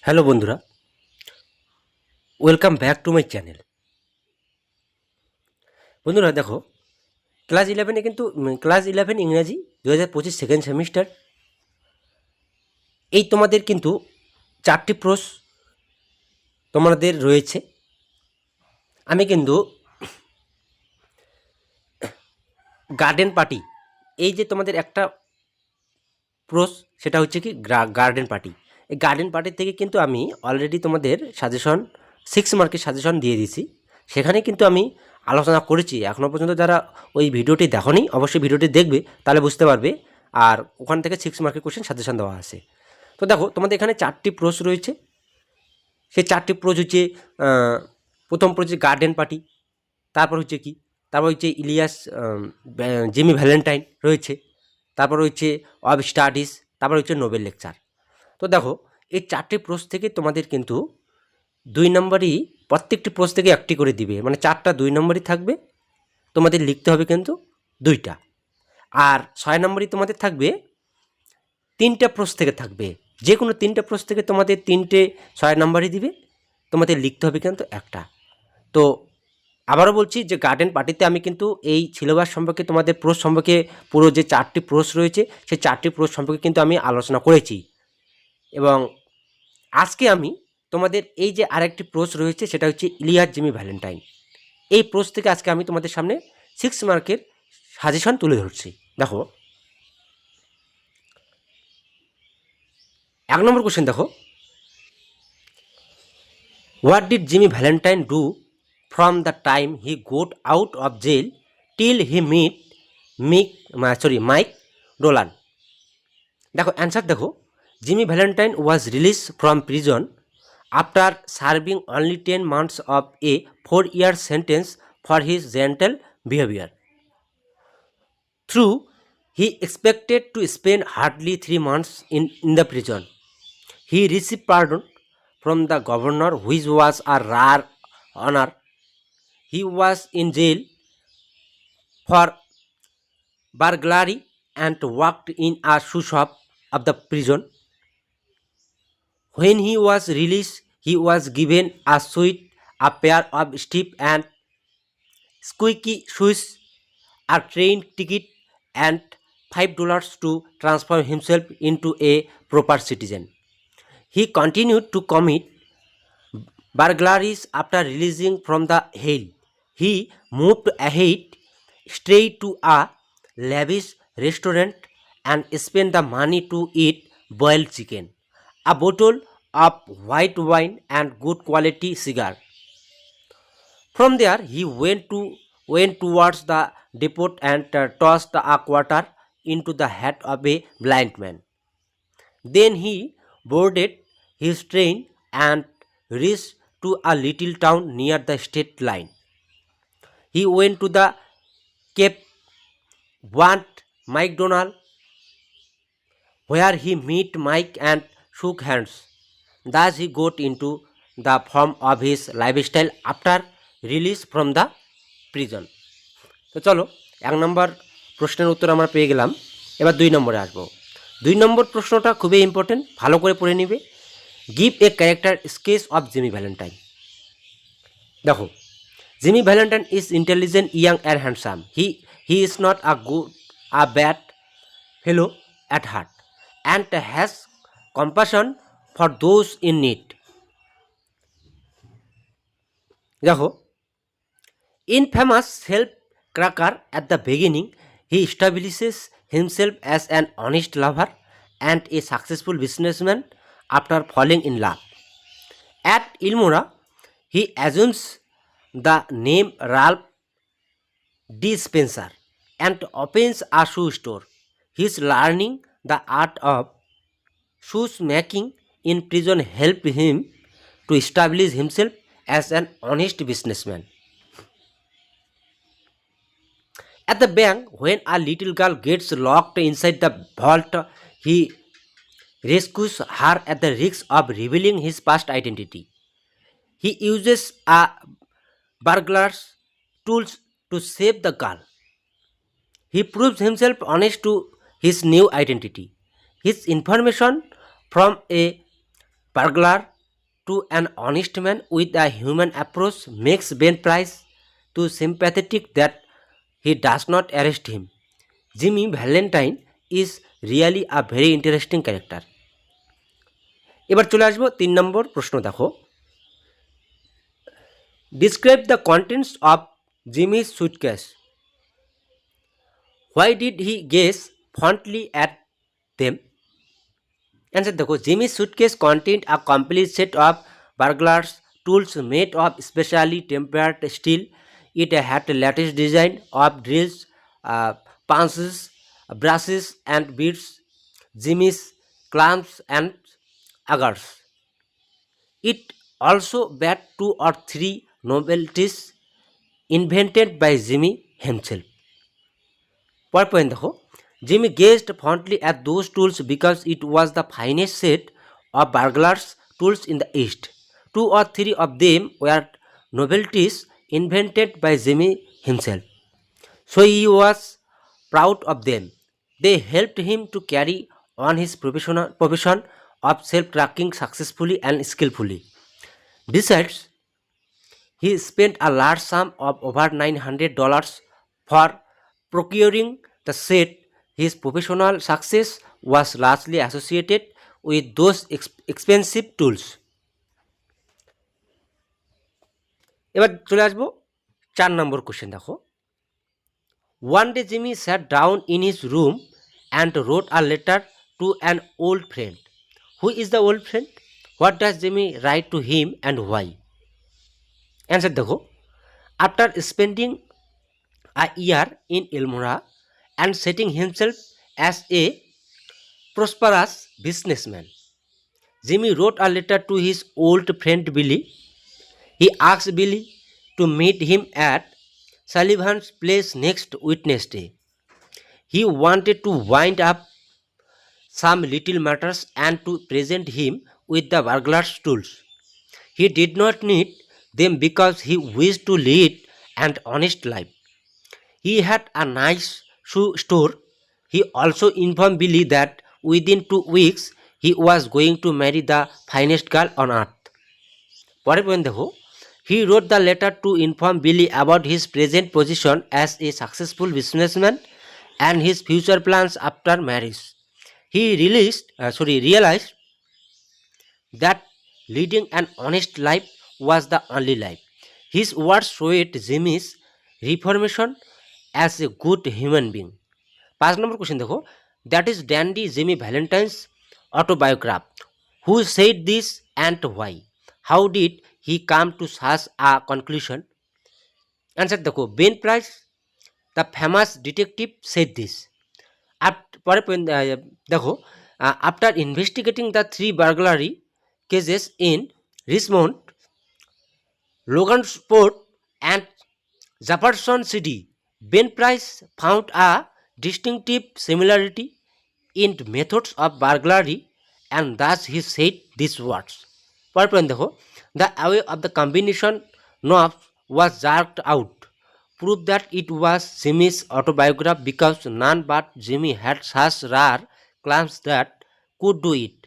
Hello বন্ধুরা, welcome back to my channel. বন্ধুরা দেখো, ক্লাস 11 কিন্তু ক্লাস 11 ইংরাজি 2025 সেকেন্ড সেমিস্টার। এই তোমাদের কিন্তু 4টি প্রশ্ন তোমাদের রয়েছে। আমি কিন্তু গার্ডেন পার্টি, এই যে তোমাদের একটা প্রশ্ন, সেটা হচ্ছে কি গার্ডেন পার্টি। এই গার্ডেন পার্টির থেকে কিন্তু আমি অলরেডি তোমাদের সাজেশন 6 মার্কের সাজেশন দিয়ে দিয়েছি। সেখানে কিন্তু আমি আলোচনা করেছি। এখনও পর্যন্ত যারা ওই ভিডিওটি দেখোনি, অবশ্যই ভিডিওটি দেখবে, তাহলে বুঝতে পারবে। আর ওখান থেকে 6 মার্কের কোশ্চেন সাজেশন দেওয়া আছে। তো দেখো, তোমাদের এখানে 4টি প্রশ্ন রয়েছে। সেই 4টি প্রশ্ন হচ্ছে, প্রথম প্রশ্ন গার্ডেন পার্টি, তারপর হচ্ছে কি, তারপর হচ্ছে ইলিয়াস জিমি ভ্যালেন্টাইন রয়েছে, তারপর হচ্ছে অব স্টাডিজ, তারপর হচ্ছে নোবেল লেকচার। তো দেখো, এই 4টি প্রশ্ন থেকে তোমাদের কিন্তু 2 নম্বরই, প্রত্যেকটি প্রশ্ন থেকে একটি করে দিবে, মানে 4টা 2 নম্বরই থাকবে। তোমাদের লিখতে হবে কিন্তু 2টা। আর 6 নম্বরই তোমাদের থাকবে 3টা প্রশ্ন থেকে থাকবে। যে কোনো 3টা প্রশ্ন থেকে তোমাদের 3টে 6 নম্বরই দিবে, তোমাদের লিখতে হবে কিন্তু একটা। তো আবারও বলছি যে গার্ডেন পার্টিতে আমি কিন্তু এই সিলেবাস সম্পর্কে, তোমাদের প্রশ্ন সম্পর্কে, পুরো যে 4টি প্রশ্ন রয়েছে সেই 4টি প্রশ্ন সম্পর্কে কিন্তু আমি আলোচনা করেছি। এবং আজকে আমি তোমাদের এই যে আরেকটি প্রশ্ন রয়েছে, সেটা হচ্ছে ইলিয়াস জিমি ভ্যালেন্টাইন। এই প্রশ্ন থেকে আজকে আমি তোমাদের সামনে 6 মার্কের সাজেশন তুলে ধরছি। দেখো, 1 নম্বর কোশ্চেন দেখো, what did Jimmy Valentine do from the time he got out of jail till he Mike Dolan? দেখো অ্যান্সার দেখো, Jimmy Valentine was release from prison after serving only 10 months of a 4-year sentence for his gentle behavior. Through he expected to spend hardly 3 months in the prison. He received pardon from the governor, which was a rare honor. He was in jail for burglary and worked in a shoe shop of the prison. When he was released, he was given a suit, a pair of stiff and squeaky shoes, a train ticket, and $5 to transform himself into a proper citizen. He continued to commit burglaries after releasing from the jail. He moved ahead, straight to a lavish restaurant, and spent the money to eat boiled chicken, a bottle of white wine, and good quality cigar. From there, he went towards the depot and tossed a quarter into the hat of a blind man. Then he boarded his train and reached to a little town near the state line. He went to the Cape One McDonald, where he met Mike and shook hands. Thus he got into the form of his lifestyle after release from the prison. তো চলো, 1 নম্বর প্রশ্নের উত্তর আমরা পেয়ে গেলাম। এবার 2 নম্বরে আসবো। 2 নম্বর প্রশ্নটা খুবই ইম্পর্টেন্ট, ভালো করে পড়ে নিবে। Give a character sketch of Jimmy Valentine. দেখো, Jimmy Valentine is intelligent, young and handsome. He is not a bad fellow at heart and has compassion for those in need. দেখো, infamous self-cracker at the beginning, he establishes himself as an honest lover and a successful businessman after falling in love. At Ilmora, he assumes the name Ralph D. Spencer and opens a shoe store. He is learning the art of shoemaking in prison helped him to establish himself as an honest businessman. At the bank, when a little girl gets locked inside the vault, he rescues her at the risk of revealing his past identity. He uses a burglar's tools to save the girl. He proves himself honest to his new identity. His information from a burglar to an honest man with a human approach makes Ben Price too sympathetic that he does not arrest him. Jimmy Valentine is really a very interesting character. এবার চলে আসবো 3 নম্বর প্রশ্ন দেখো। Describe the contents of Jimmy's suitcase. Why did he gaze fondly at them? Answer দেখো, Jimmy's suitcase contained a complete set of burglars tools made of specially tempered steel. It had a lattice design of drills, punches, brushes and beads, Jimmy's clamps and augers. It also bad 2 or 3 novelties invented by Jimmy himself. পরের point দেখো, Jimmy gazed fondly at those tools because it was the finest set of burglars tools in the East. 2 or 3 of them were novelties invented by Jimmy himself, so he was proud of them. They helped him to carry on his profession of self-tracking successfully and skillfully. Besides, he spent a large sum of over $900 for procuring the set. His professional success was largely associated with those expensive tools. এবার চলে আসবো 4 নম্বর question দেখো। One day Jimmy sat down in his room and wrote a letter to an old friend. Who is the old friend? What does Jimmy write to him and why? Answer দেখো, after spending a year in Elmora and setting himself as a prosperous businessman, Jimmy wrote a letter to his old friend Billy. He asked Billy to meet him at Sullivan's place next Wednesday. He wanted to wind up some little matters and to present him with the burglar's tools. He did not need them because he wished to lead an honest life. He had a nice shoe store. He also informed Billy that within 2 weeks he was going to marry the finest girl on earth. পরের point দেখো, he wrote the letter to inform Billy about his present position as a successful businessman and his future plans after marriage. He realized that leading an honest life was the only life. His words showed Jimmy's reformation as a good human being. 5 number question দেখো, that is dandy Jimmy Valentine's autobiography. Who said this and why? How did he come to such a conclusion? Answer দেখো, Ben Price, the famous detective, said this. পরের point দেখো, after investigating the 3 burglary cases in Richmond, Logansport and Jefferson City, Ben Price found a distinctive similarity in methods of burglary and thus he said these words. পরের point দেখো, the away of the combination knob was jerked out, proved that it was Jimmy's autobiography because none but Jimmy had such rare claims that could do it.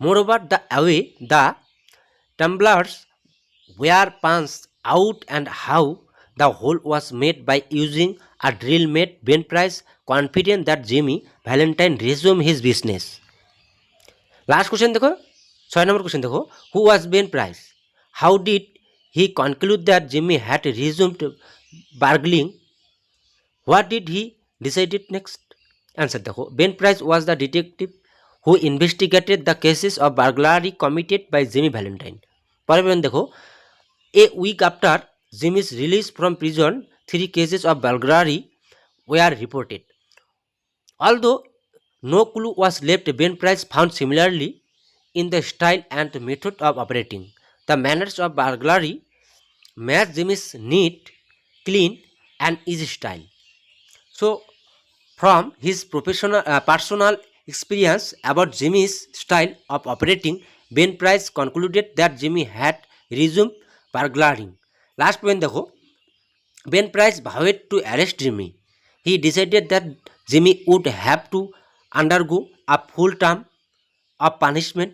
Moreover, the way the tumblers were punched out and how the hole was made by using a drill made Ben Price confident that Jimmy Valentine resumed his business. Last question দেখো, 6 নম্বর question দেখো, who was Ben Price? How did he conclude that Jimmy had resumed burgling? What did he decided next? Answer দেখো, Ben Price was the detective who investigated the cases of burglary committed by Jimmy Valentine. পরের point দেখো, a week after Jimmy's release from prison, 3 cases of burglary were reported. Although no clue was left, Ben Price found similarly in the style and method of operating. The manners of burglary matched Jimmy's neat, clean and easy style. So from his personal experience about Jimmy's style of operating, Ben Price concluded that Jimmy had resumed burglaring. Last point দেখো, Ben Price vowed to arrest Jimmy. He decided that Jimmy would have to undergo a full term of punishment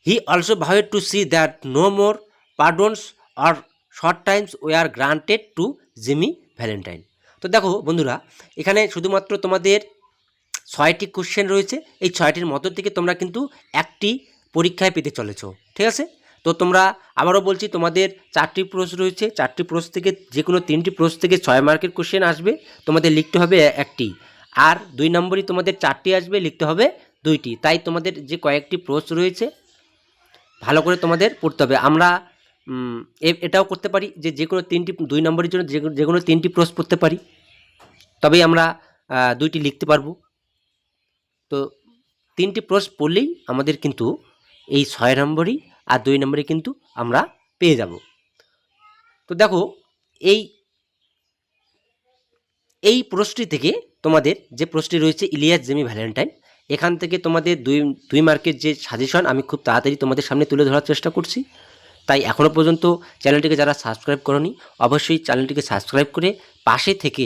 he also vowed to see that no more pardons or short times were granted to Jimmy Valentine. তো দেখো বন্ধুরা, এখানে শুধুমাত্র তোমাদের 6টি question রয়েছে। এই 6টির মধ্য থেকে তোমরা কিন্তু একটি পরীক্ষায় পেতে চলেছো, ঠিক আছে? তো তোমরা, আবারও বলছি, তোমাদের 4টি প্রশ্ন রয়েছে। 4টি প্রশ্ন থেকে যে কোনো 3টি প্রশ্ন থেকে 6 মার্কের কোশ্চেন আসবে, তোমাদের লিখতে হবে একটি। আর 2 নম্বরই তোমাদের 4টি আসবে, লিখতে হবে 2টি। তাই তোমাদের যে কয়েকটি প্রশ্ন রয়েছে ভালো করে তোমাদের পড়তে হবে। আমরা এটাও করতে পারি যে কোনো 3টি, 2 নম্বরের জন্য যে কোনো 3টি প্রশ্ন পড়তে পারি, তবেই আমরা 2টি লিখতে পারবো। তো 3টি প্রশ্ন পড়লেই আমাদের কিন্তু এই 6 নম্বরই আর 2 নম্বরে কিন্তু আমরা পেয়ে যাব। তো দেখো, এই এই প্রশ্নটি থেকে তোমাদের যে প্রশ্নটি রয়েছে ইলিয়াস জিমি ভ্যালেন্টাইন, এখান থেকে তোমাদের 2 মার্কের যে সাজেশন আমি খুব তাড়াতাড়ি তোমাদের সামনে তুলে ধরার চেষ্টা করছি। তাই এখনও পর্যন্ত চ্যানেলটিকে যারা সাবস্ক্রাইব করোনি, অবশ্যই চ্যানেলটিকে সাবস্ক্রাইব করে পাশে থেকে